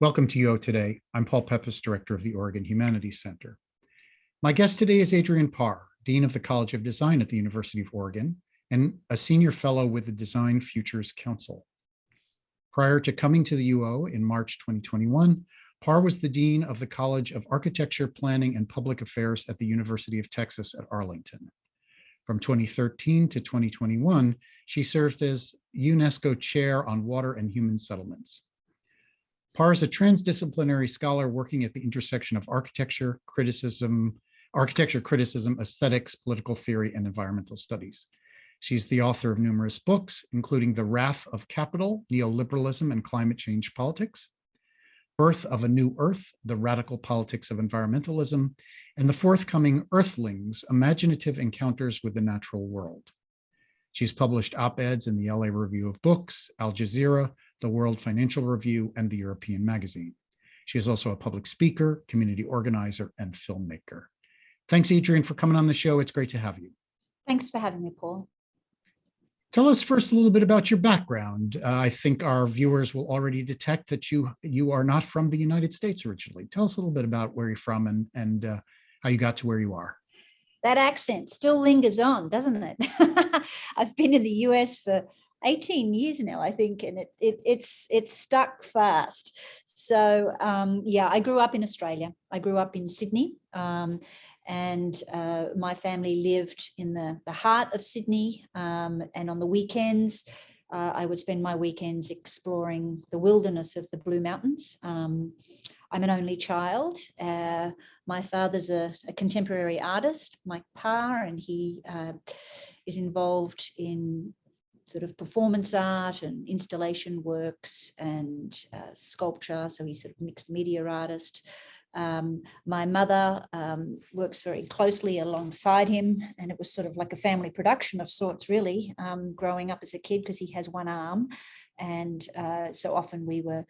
Welcome to UO Today. I'm Paul Peppis, Director of the Oregon Humanities Center. My guest today is Adrian Parr, Dean of the College of Design at the University of Oregon and a Senior Fellow with the Design Futures Council. Prior to coming to the UO in March 2021, Parr was the Dean of the College of Architecture, Planning, and Public Affairs at the University of Texas at Arlington. From 2013 to 2021, she served as UNESCO Chair on Water and Human Settlements. Parr is a transdisciplinary scholar working at the intersection of architecture criticism, aesthetics, political theory, and environmental studies. She's the author of numerous books, including The Wrath of Capital, Neoliberalism and Climate Change Politics, Birth of a New Earth, The Radical Politics of Environmentalism, and the forthcoming Earthlings, Imaginative Encounters with the Natural World. She's published op-eds in the LA Review of Books, Al Jazeera, the World Financial Review, and the European Magazine. She is also a public speaker, community organizer, and filmmaker. Thanks, Adrian, for coming on the show. It's great to have you. Thanks for having me, Paul. Tell us first a little bit about your background. I think our viewers will already detect that you are not from the United States originally. Tell us a little bit about where you're from and how you got to where you are. That accent still lingers on, doesn't it? I've been in the US for 18 years now, I think, and it's stuck fast. So yeah, I grew up in Australia. I grew up in Sydney, and my family lived in the heart of Sydney. And on the weekends, I would spend my weekends exploring the wilderness of the Blue Mountains. I'm an only child. My father's a contemporary artist, Mike Parr, and he is involved in sort of performance art and installation works and sculpture. So he's sort of mixed media artist. My mother works very closely alongside him, and it was sort of like a family production of sorts, really, growing up as a kid, because he has one arm. And so often we were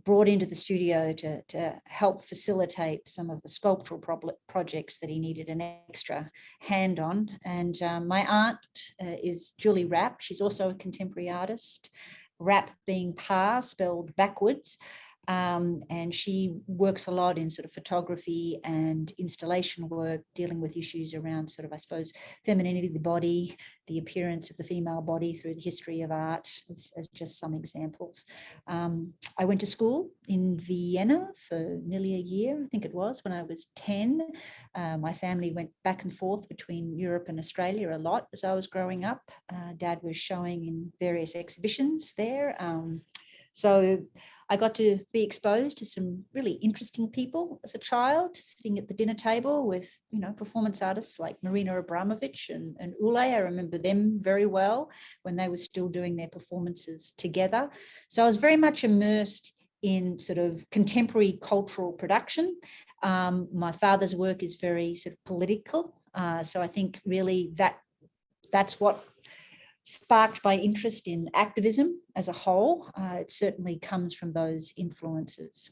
brought into the studio to help facilitate some of the sculptural projects that he needed an extra hand on. And my aunt is Julie Rapp. She's also a contemporary artist, Rapp being Parr, spelled backwards. And she works a lot in sort of photography and installation work, dealing with issues around sort of, I suppose, femininity of the body, the appearance of the female body through the history of art, as just some examples. I went to school in Vienna for nearly a year, I think it was, when I was 10. My family went back and forth between Europe and Australia a lot as I was growing up. Dad was showing in various exhibitions there. So I got to be exposed to some really interesting people as a child, sitting at the dinner table with, you know, performance artists like Marina Abramovic and Ule. I remember them very well when they were still doing their performances together. So I was very much immersed in sort of contemporary cultural production. My father's work is very sort of political. So I think really that's what sparked my interest in activism as a whole. It certainly comes from those influences.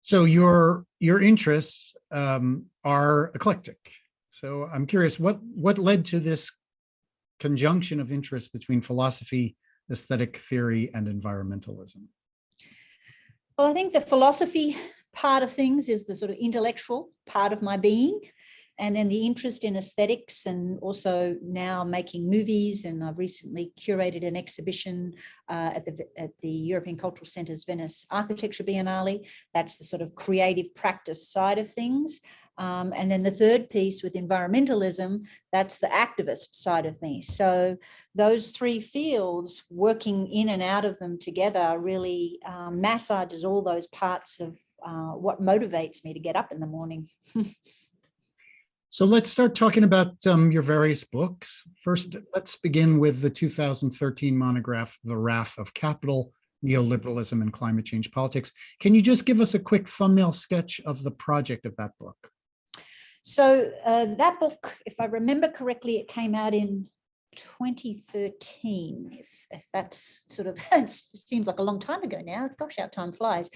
So your interests are eclectic. So I'm curious, what led to this conjunction of interest between philosophy, aesthetic theory, and environmentalism? Well, I think the philosophy part of things is the sort of intellectual part of my being. And then the interest in aesthetics, and also now making movies. And I've recently curated an exhibition at the European Cultural Centre's Venice Architecture Biennale. That's the sort of creative practice side of things. And then the third piece with environmentalism, that's the activist side of me. So those three fields, working in and out of them together, really massages all those parts of what motivates me to get up in the morning. So let's start talking about your various books. First, let's begin with the 2013 monograph, The Wrath of Capital, Neoliberalism and Climate Change Politics. Can you just give us a quick thumbnail sketch of the project of that book? So that book, if I remember correctly, it came out in 2013, if that's sort of, it seems like a long time ago now. Gosh, how time flies.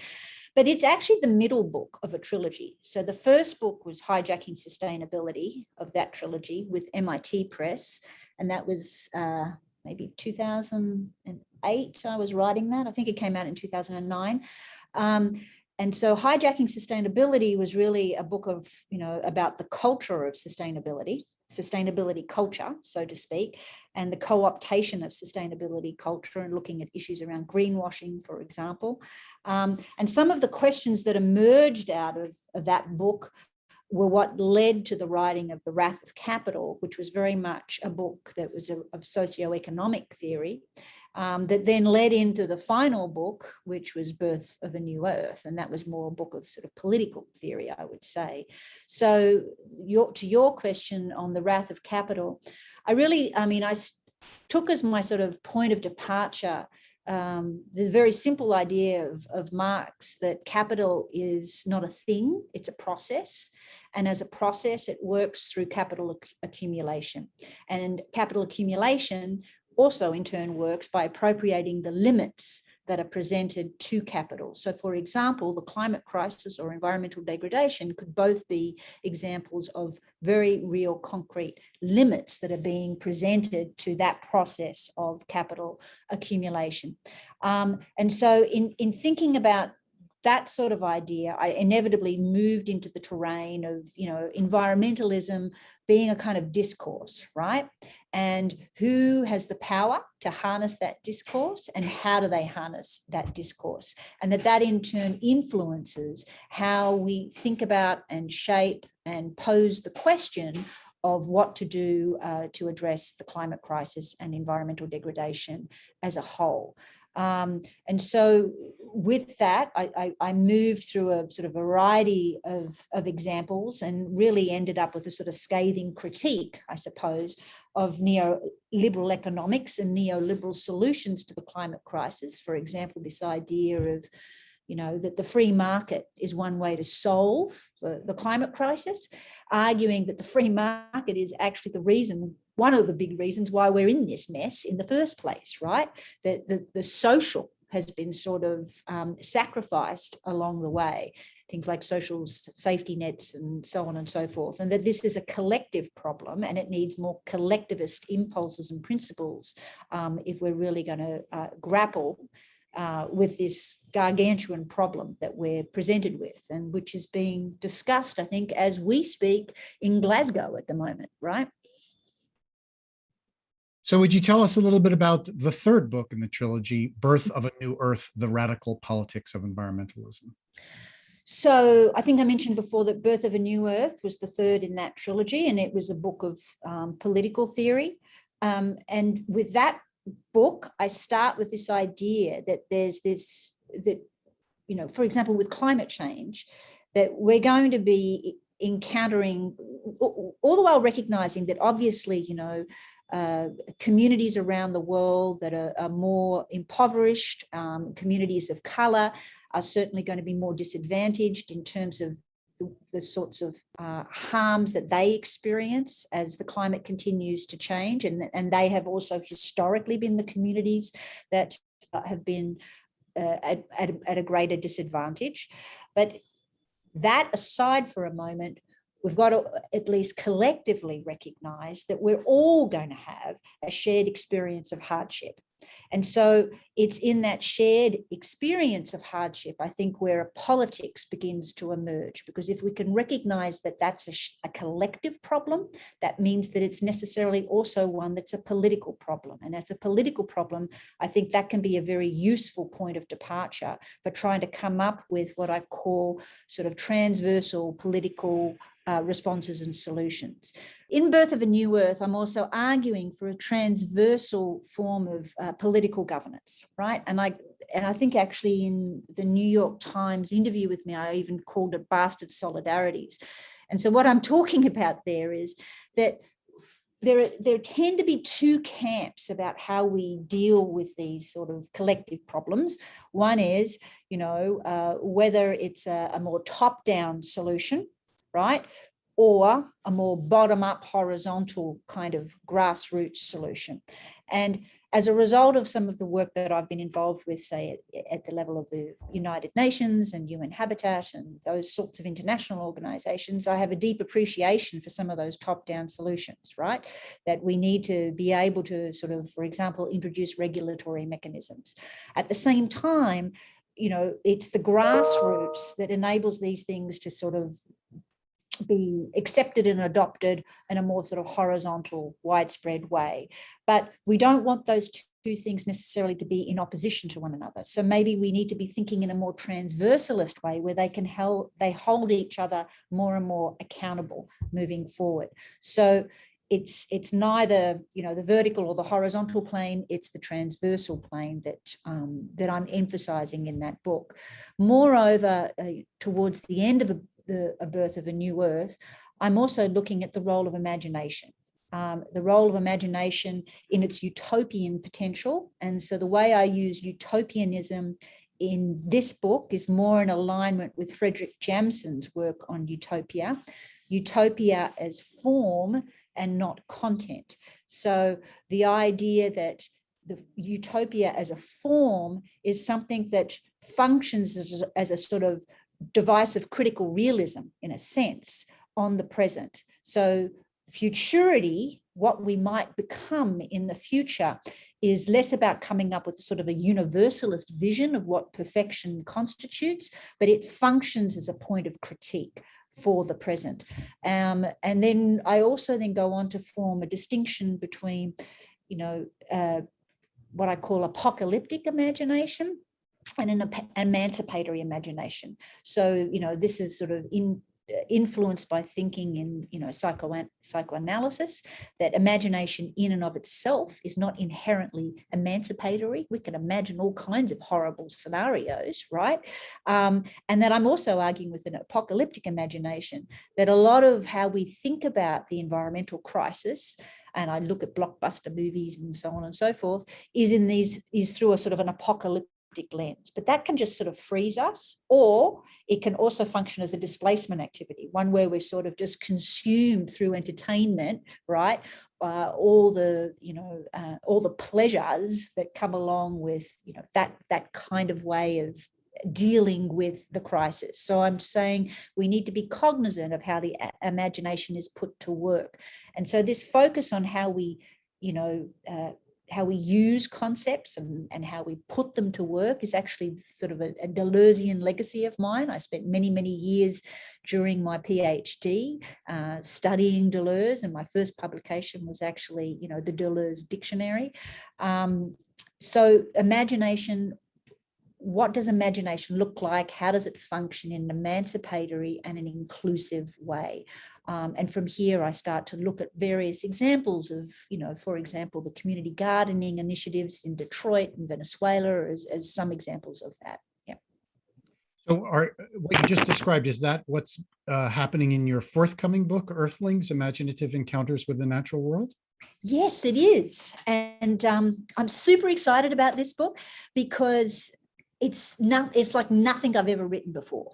But it's actually the middle book of a trilogy. So the first book was Hijacking Sustainability of that trilogy with MIT Press. And that was maybe 2008, I was writing that. I think it came out in 2009. And so Hijacking Sustainability was really a book of, about the culture of sustainability culture, so to speak, and the co-optation of sustainability culture, and looking at issues around greenwashing, for example. And some of the questions that emerged out of that book were what led to the writing of The Wrath of Capital, which was very much a book that was of socioeconomic theory, that then led into the final book, which was Birth of a New Earth. And that was more a book of sort of political theory, I would say. So to your question on The Wrath of Capital, I took as my sort of point of departure this very simple idea of Marx, that capital is not a thing, it's a process. And as a process, it works through capital accumulation. And capital accumulation also in turn works by appropriating the limits that are presented to capital. So for example, the climate crisis or environmental degradation could both be examples of very real concrete limits that are being presented to that process of capital accumulation. And so in thinking about that sort of idea, I inevitably moved into the terrain of, environmentalism being a kind of discourse, right? And who has the power to harness that discourse, and how do they harness that discourse? And that in turn influences how we think about and shape and pose the question of what to do to address the climate crisis and environmental degradation as a whole. And so with that, I moved through a sort of variety of examples and really ended up with a sort of scathing critique, I suppose, of neoliberal economics and neoliberal solutions to the climate crisis. For example, this idea of that the free market is one way to solve the climate crisis, arguing that the free market is actually one of the big reasons why we're in this mess in the first place, right? That the social has been sort of sacrificed along the way, things like social safety nets and so on and so forth, and that this is a collective problem and it needs more collectivist impulses and principles if we're really going to grapple with this gargantuan problem that we're presented with, and which is being discussed, I think, as we speak in Glasgow at the moment, right? So would you tell us a little bit about the third book in the trilogy, Birth of a New Earth, The Radical Politics of Environmentalism? So I think I mentioned before that Birth of a New Earth was the third in that trilogy, and it was a book of political theory. And with that book, I start with this idea that there's this, for example, with climate change, that we're going to be encountering, all the while recognizing that obviously, communities around the world that are more impoverished, communities of color are certainly going to be more disadvantaged in terms of the sorts of harms that they experience as the climate continues to change. And they have also historically been the communities that have been at a greater disadvantage. But that aside for a moment, we've got to at least collectively recognize that we're all going to have a shared experience of hardship. And so it's in that shared experience of hardship, I think, where a politics begins to emerge, because if we can recognize that that's a collective problem, that means that it's necessarily also one that's a political problem. And as a political problem, I think that can be a very useful point of departure for trying to come up with what I call sort of transversal political responses and solutions. In Birth of a New Earth, I'm also arguing for a transversal form of political governance, right? And I think actually in the New York Times interview with me, I even called it bastard solidarities. And so what I'm talking about there is that there tend to be two camps about how we deal with these sort of collective problems. One is, whether it's a more top-down solution, right? Or a more bottom-up, horizontal kind of grassroots solution. And as a result of some of the work that I've been involved with, say, at the level of the United Nations and UN Habitat and those sorts of international organizations, I have a deep appreciation for some of those top-down solutions, right? That we need to be able to sort of, for example, introduce regulatory mechanisms. At the same time, it's the grassroots that enables these things to sort of be accepted and adopted in a more sort of horizontal, widespread way. But we don't want those two things necessarily to be in opposition to one another. So maybe we need to be thinking in a more transversalist way where they hold each other more and more accountable moving forward. So it's neither the vertical or the horizontal plane, it's the transversal plane that I'm emphasizing in that book. Moreover, towards the end of A Birth of a New Earth, I'm also looking at the role of imagination. The role of imagination in its utopian potential. And so the way I use utopianism in this book is more in alignment with Frederick Jamson's work on utopia as form and not content. So the idea that the utopia as a form is something that functions as a sort of device of critical realism, in a sense, on the present. So futurity, what we might become in the future, is less about coming up with sort of a universalist vision of what perfection constitutes, but it functions as a point of critique for the present. And then I also then go on to form a distinction between, what I call apocalyptic imagination and an emancipatory imagination. So, this is sort of influenced by thinking in psychoanalysis, that imagination in and of itself is not inherently emancipatory. We can imagine all kinds of horrible scenarios, right? And that I'm also arguing with an apocalyptic imagination, that a lot of how we think about the environmental crisis, and I look at blockbuster movies and so on and so forth, is through a sort of an apocalyptic lens. But that can just sort of freeze us, or it can also function as a displacement activity, one where we're sort of just consumed through entertainment, right? All the pleasures that come along with that kind of way of dealing with the crisis. So I'm saying we need to be cognizant of how the imagination is put to work. And so this focus on how we use concepts and how we put them to work is actually sort of a Deleuzian legacy of mine. I spent many, many years during my PhD studying Deleuze, and my first publication was actually, the Deleuze Dictionary. So imagination, what does imagination look like? How does it function in an emancipatory and an inclusive way? And from here, I start to look at various examples of, for example, the community gardening initiatives in Detroit and Venezuela as some examples of that. Yeah. So what you just described, is that what's happening in your forthcoming book, Earthlings, Imaginative Encounters with the Natural World? Yes, it is. And I'm super excited about this book because it's like nothing I've ever written before.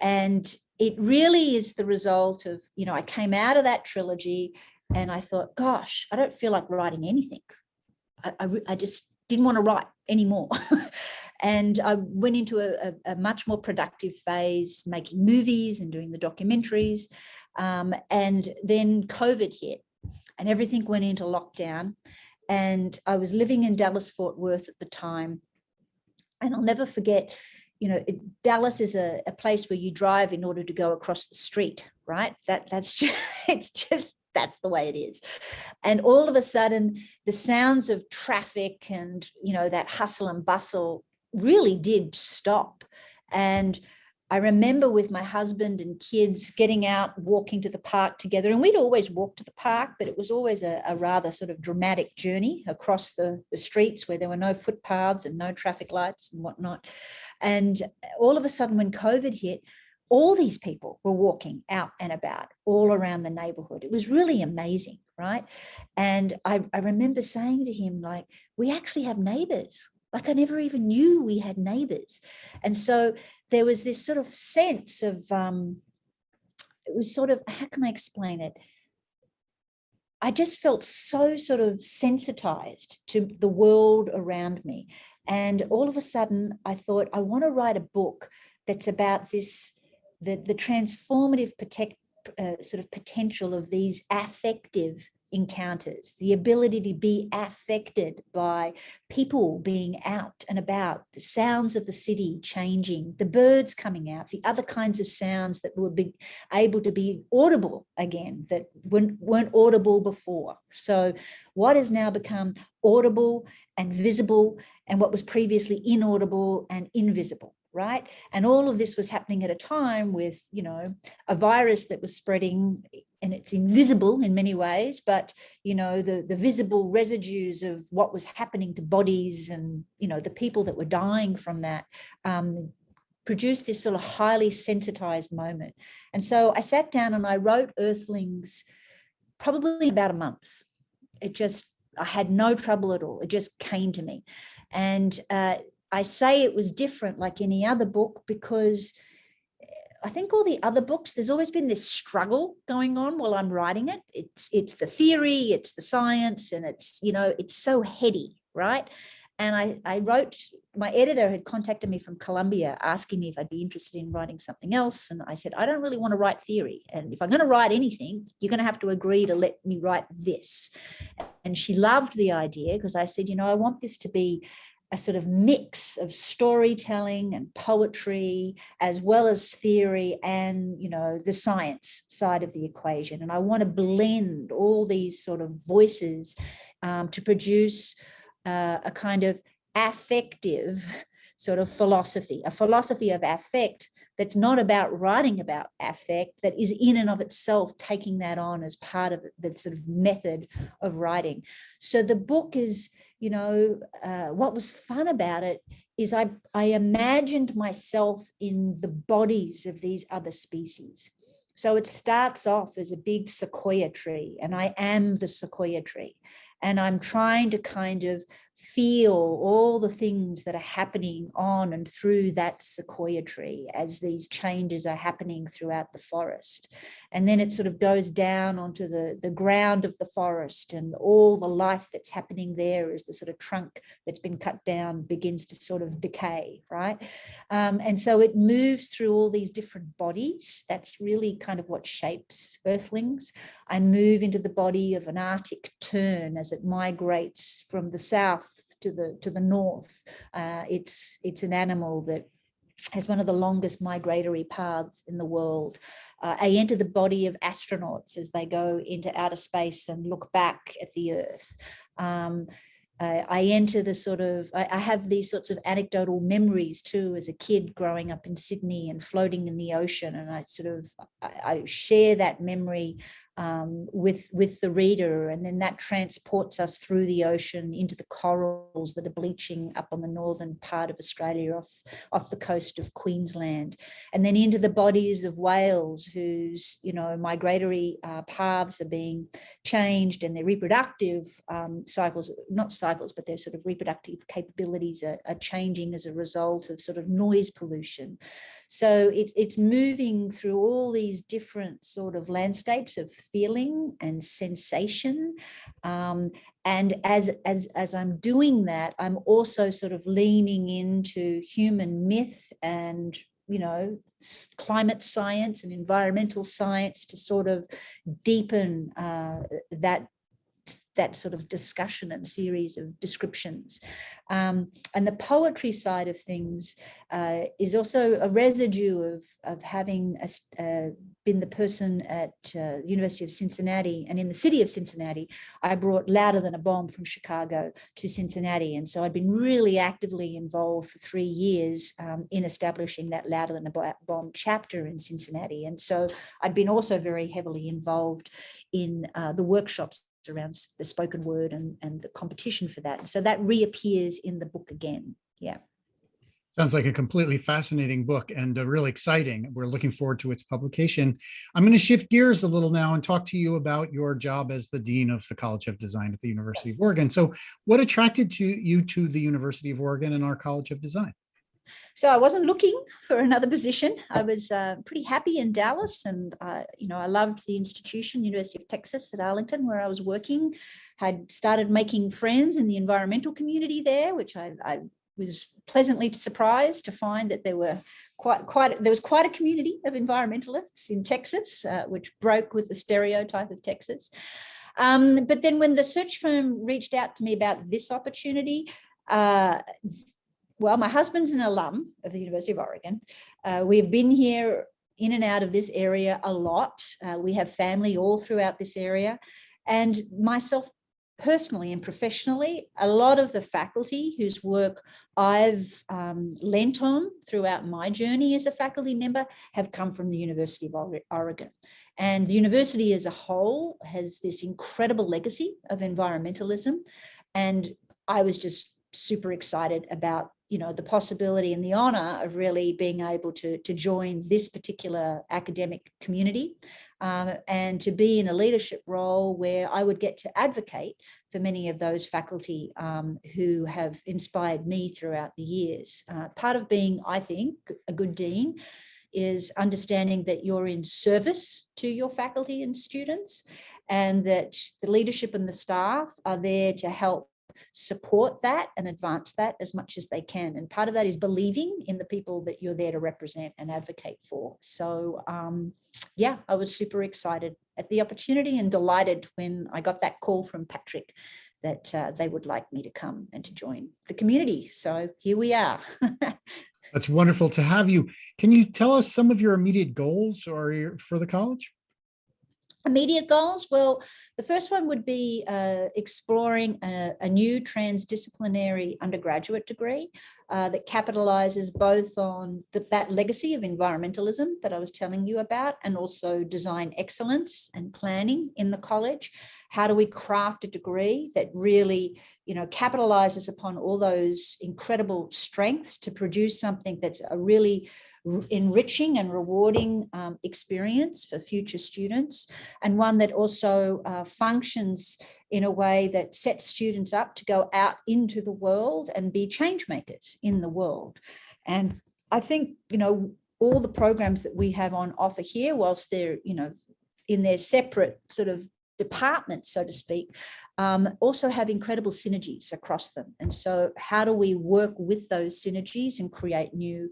And it really is the result of, I came out of that trilogy and I thought, gosh, I don't feel like writing anything. I just didn't want to write anymore. And I went into a much more productive phase, making movies and doing the documentaries. And then COVID hit and everything went into lockdown. And I was living in Dallas-Fort Worth at the time. And I'll never forget, Dallas is a place where you drive in order to go across the street, right? That's the way it is. And all of a sudden, the sounds of traffic and, that hustle and bustle really did stop. And I remember with my husband and kids getting out, walking to the park together. And we'd always walk to the park, but it was always a rather sort of dramatic journey across the streets where there were no footpaths and no traffic lights and whatnot. And all of a sudden, when COVID hit, all these people were walking out and about all around the neighborhood. It was really amazing, right? And I remember saying to him, like, we actually have neighbors. Like, I never even knew we had neighbors. And so there was this sort of sense of, it was sort of, how can I explain it? I just felt so sort of sensitized to the world around me. And all of a sudden I thought, I want to write a book that's about this, the transformative sort of potential of these affective encounters, the ability to be affected by people being out and about, the sounds of the city changing, the birds coming out, the other kinds of sounds that were able to be audible again that weren't audible before. So what has now become audible and visible, and what was previously inaudible and invisible, right? And all of this was happening at a time with, you know, a virus that was spreading, and it's invisible in many ways, but, you know, the visible residues of what was happening to bodies and, you know, the people that were dying from that produced this sort of highly sensitized moment. And so I sat down and I wrote Earthlings probably about a month. I had no trouble at all. It just came to me. And I say it was different like any other book because I think all the other books, there's always been this struggle going on while I'm writing it. It's the theory, it's the science, and it's, you know, it's so heady, right? And I wrote, my editor had contacted me from Columbia asking me if I'd be interested in writing something else. And I said, I don't really want to write theory. And if I'm going to write anything, you're going to have to agree to let me write this. And she loved the idea because I said, you know, I want this to be a sort of mix of storytelling and poetry, as well as theory and, you know, the science side of the equation. And I want to blend all these sort of voices to produce a kind of affective sort of philosophy, a philosophy of affect that's not about writing about affect, that is in and of itself taking that on as part of the sort of method of writing. So the book is, you know, what was fun about it is I imagined myself in the bodies of these other species. So it starts off as a big sequoia tree, and I am the sequoia tree. And I'm trying to kind of feel all the things that are happening on and through that sequoia tree as these changes are happening throughout the forest. And then it sort of goes down onto the ground of the forest, and all the life that's happening there as the sort of trunk that's been cut down begins to sort of decay, right? And so it moves through all these different bodies. That's really kind of what shapes Earthlings. I move into the body of an Arctic tern as it migrates from the south to the north. It's an animal that has one of the longest migratory paths in the world. I enter the body of astronauts as they go into outer space and look back at the Earth. I enter the sort of, I have these sorts of anecdotal memories too as a kid growing up in Sydney and floating in the ocean, and I share that memory with the reader, and then that transports us through the ocean into the corals that are bleaching up on the northern part of Australia off the coast of Queensland, and then into the bodies of whales whose, you know, migratory paths are being changed, and their reproductive cycles, not cycles, but their sort of reproductive capabilities are changing as a result of sort of noise pollution. So it's moving through all these different sort of landscapes of feeling and sensation. And as I'm doing that, I'm also sort of leaning into human myth and, you know, climate science and environmental science to sort of deepen that sort of discussion and series of descriptions. And the poetry side of things is also a residue of having been the person at the University of Cincinnati, and in the city of Cincinnati, I brought Louder Than a Bomb from Chicago to Cincinnati. And so I'd been really actively involved for 3 years in establishing that Louder Than a Bomb chapter in Cincinnati. And so I'd been also very heavily involved in the workshops around the spoken word and the competition for that. So that reappears in the book again. Yeah. Sounds like a completely fascinating book and really exciting. We're looking forward to its publication. I'm going to shift gears a little now and talk to you about your job as the Dean of the College of Design at the University of Oregon. So what attracted you to the University of Oregon and our College of Design? So I wasn't looking for another position. I was pretty happy in Dallas, and you know, I loved the institution, University of Texas at Arlington, where I was working. Had started making friends in the environmental community there, which I was pleasantly surprised to find that there was quite a community of environmentalists in Texas, which broke with the stereotype of Texas. But then when the search firm reached out to me about this opportunity, well, my husband's an alum of the University of Oregon. We've been here in and out of this area a lot. We have family all throughout this area. And myself personally and professionally, a lot of the faculty whose work I've lent on throughout my journey as a faculty member have come from the University of Oregon. And the university as a whole has this incredible legacy of environmentalism. And I was just super excited about, you know, the possibility and the honor of really being able to join this particular academic community, and to be in a leadership role where I would get to advocate for many of those faculty who have inspired me throughout the years. Part of being, I think, a good dean is understanding that you're in service to your faculty and students, and that the leadership and the staff are there to help support that and advance that as much as they can. And part of that is believing in the people that you're there to represent and advocate for. So yeah, I was super excited at the opportunity and delighted when I got that call from Patrick that they would like me to come and to join the community. So here we are. That's wonderful to have you. Can you tell us some of your immediate goals for the college? Immediate goals? Well, the first one would be exploring a new transdisciplinary undergraduate degree that capitalizes both on that legacy of environmentalism that I was telling you about, and also design excellence and planning in the college. How do we craft a degree that really, you know, capitalizes upon all those incredible strengths to produce something that's a really enriching and rewarding experience for future students, and one that also functions in a way that sets students up to go out into the world and be change makers in the world. And I think, you know, all the programs that we have on offer here, whilst they're, you know, in their separate sort of departments, so to speak, also have incredible synergies across them. And so how do we work with those synergies and create new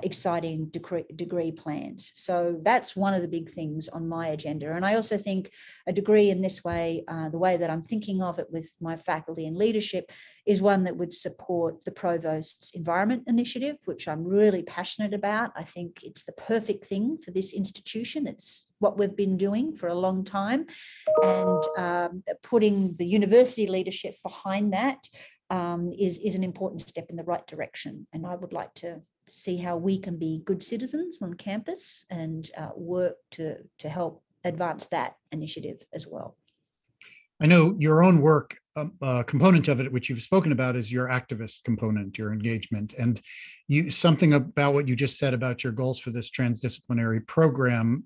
exciting degree plans? So that's one of the big things on my agenda. And I also think a degree in this way, the way that I'm thinking of it with my faculty and leadership, is one that would support the Provost's Environment Initiative, which I'm really passionate about. I think it's the perfect thing for this institution. It's what we've been doing for a long time. And putting the university leadership behind that is an important step in the right direction. And I would like to see how we can be good citizens on campus and work to help advance that initiative as well. I know your own work, a component of it, which you've spoken about, is your activist component, your engagement. And something about what you just said about your goals for this transdisciplinary program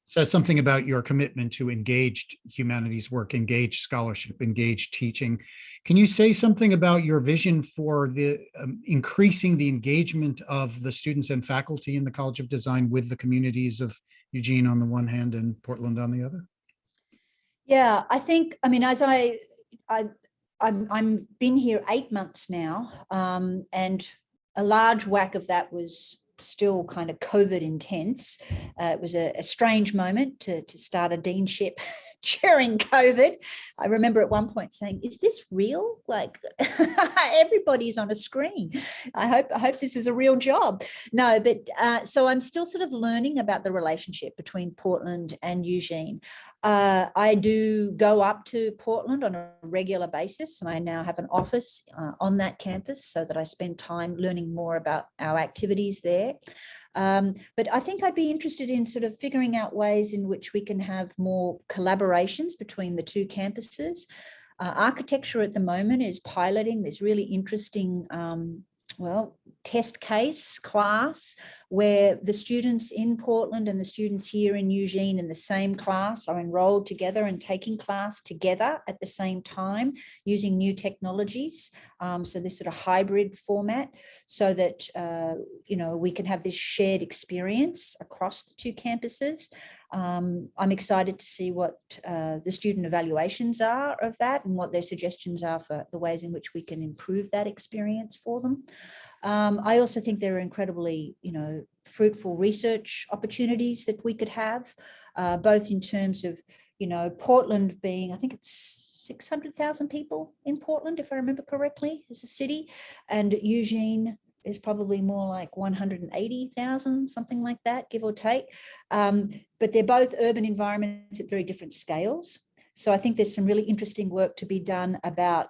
says something about your commitment to engaged humanities work, engaged scholarship, engaged teaching. Can you say something about your vision for the increasing the engagement of the students and faculty in the College of Design with the communities of Eugene on the one hand and Portland on the other? Yeah, I think, I mean, as I'm been here 8 months now, and a large whack of that was still kind of COVID intense. It was a strange moment to start a deanship during COVID. I remember at one point saying, is this real? Like everybody's on a screen. I hope this is a real job. No, but so I'm still sort of learning about the relationship between Portland and Eugene. I do go up to Portland on a regular basis, and I now have an office on that campus so that I spend time learning more about our activities there. But I think I'd be interested in sort of figuring out ways in which we can have more collaborations between the two campuses. Architecture at the moment is piloting this really interesting test case class where the students in Portland and the students here in Eugene in the same class are enrolled together and taking class together at the same time using new technologies. So this sort of hybrid format, so that we can have this shared experience across the two campuses. I'm excited to see what the student evaluations are of that and what their suggestions are for the ways in which we can improve that experience for them. I also think there are incredibly, fruitful research opportunities that we could have, both in terms of Portland being, I think it's 600,000 people in Portland, if I remember correctly, as a city, and Eugene is probably more like 180,000, something like that, give or take. But they're both urban environments at very different scales. So I think there's some really interesting work to be done about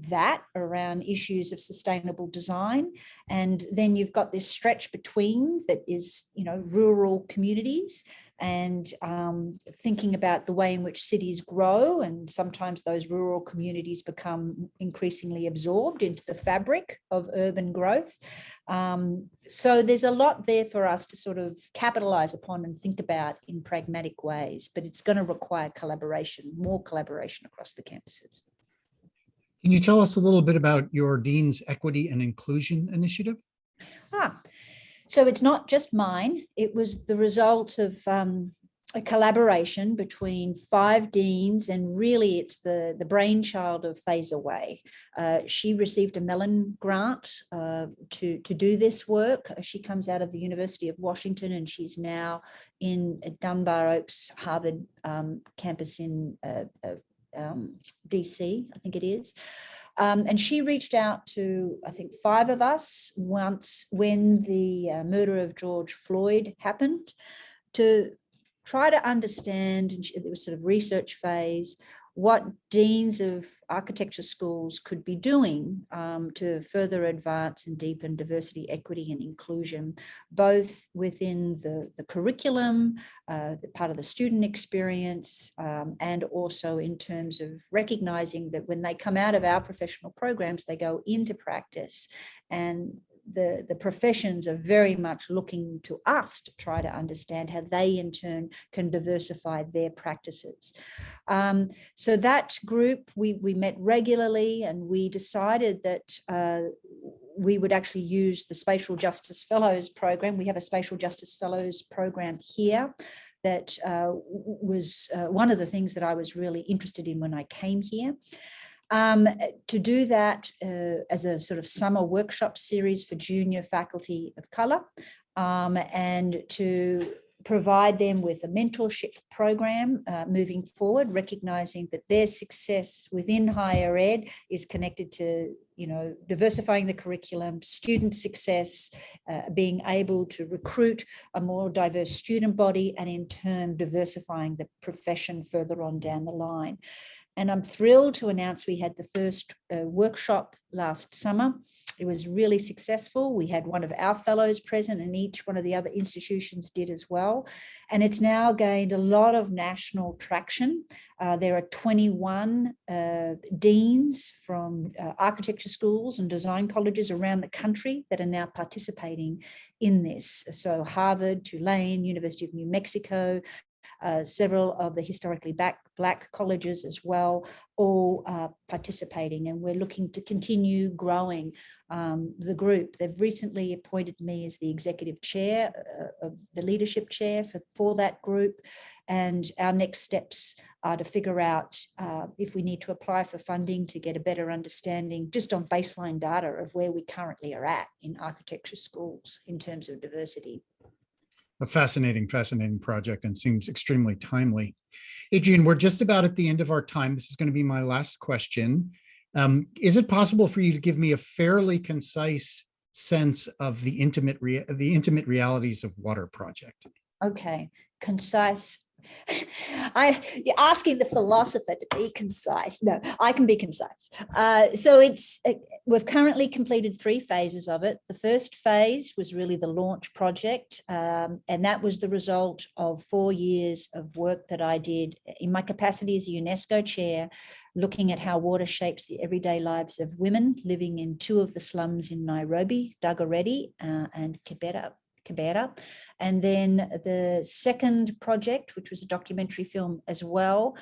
that, around issues of sustainable design. And then you've got this stretch between that is, rural communities, and thinking about the way in which cities grow, and sometimes those rural communities become increasingly absorbed into the fabric of urban growth. So there's a lot there for us to sort of capitalize upon and think about in pragmatic ways, but it's going to require collaboration, more collaboration across the campuses. Can you tell us a little bit about your Dean's Equity and Inclusion Initiative? So it's not just mine. It was the result of a collaboration between 5 deans, and really it's the brainchild of Thaisa Way. She received a Mellon grant to do this work. She comes out of the University of Washington, and she's now in Dunbar Oaks Harvard campus in DC, I think it is. And she reached out to, I think, 5 of us once when the murder of George Floyd happened, to try to understand, and it was sort of research phase, what deans of architecture schools could be doing to further advance and deepen diversity, equity, and inclusion, both within the curriculum, the part of the student experience, and also in terms of recognizing that when they come out of our professional programs, they go into practice, and the professions are very much looking to us to try to understand how they in turn can diversify their practices. So that group, we met regularly, and we decided that we would actually use the Spatial Justice Fellows program. We have a Spatial Justice Fellows program here that was one of the things that I was really interested in when I came here. To do that as a sort of summer workshop series for junior faculty of colour, and to provide them with a mentorship program moving forward, recognising that their success within higher ed is connected to, diversifying the curriculum, student success, being able to recruit a more diverse student body, and in turn diversifying the profession further on down the line. And I'm thrilled to announce we had the first workshop last summer. It was really successful. We had one of our fellows present, and each one of the other institutions did as well. And it's now gained a lot of national traction. There are 21 deans from architecture schools and design colleges around the country that are now participating in this. So Harvard, Tulane, University of New Mexico, several of the historically Black colleges as well, all participating, and we're looking to continue growing the group. They've recently appointed me as the executive chair of the leadership chair for that group, and our next steps are to figure out if we need to apply for funding to get a better understanding just on baseline data of where we currently are at in architecture schools in terms of diversity. A fascinating project, and seems extremely timely. Adrian, we're just about at the end of our time. This is going to be my last question. Is it possible for you to give me a fairly concise sense of the intimate realities of Water Project? Okay, concise. You're asking the philosopher to be concise. No, I can be concise. So we've currently completed 3 phases of it. The first phase was really the launch project, and that was the result of 4 years of work that I did in my capacity as a UNESCO chair, looking at how water shapes the everyday lives of women living in 2 of the slums in Nairobi, Dagoretti and Kibera. And then the second project, which was a documentary film as well,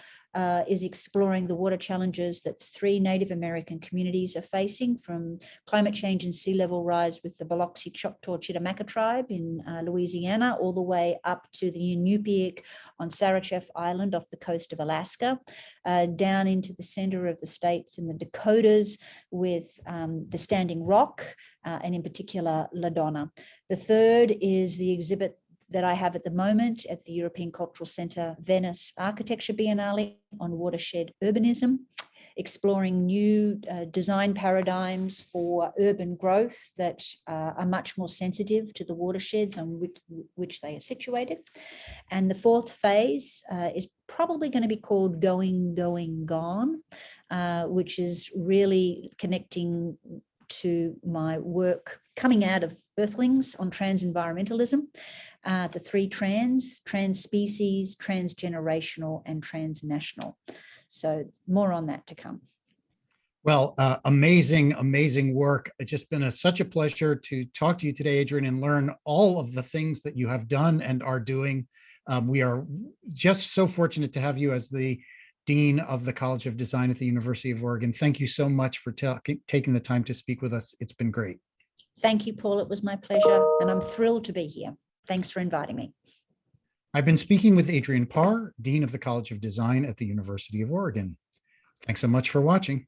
is exploring the water challenges that 3 Native American communities are facing, from climate change and sea level rise with the Biloxi Choctaw Chittamacca tribe in Louisiana, all the way up to the Inupiaq on Sarachef Island off the coast of Alaska, down into the center of the states in the Dakotas with the Standing Rock, and in particular, La Donna. The third is the exhibit that I have at the moment at the European Cultural Centre Venice Architecture Biennale on watershed urbanism, exploring new design paradigms for urban growth that are much more sensitive to the watersheds on which they are situated. And the fourth phase is probably going to be called Going, Going, Gone, which is really connecting to my work coming out of Earthlings on trans-environmentalism, the three trans species, transgenerational, and transnational. So more on that to come. Well, amazing, amazing work. It's just been such a pleasure to talk to you today, Adrian, and learn all of the things that you have done and are doing. We are just so fortunate to have you as the Dean of the College of Design at the University of Oregon. Thank you so much for taking the time to speak with us. It's been great. Thank you, Paul. It was my pleasure, and I'm thrilled to be here. Thanks for inviting me. I've been speaking with Adrian Parr, Dean of the College of Design at the University of Oregon. Thanks so much for watching.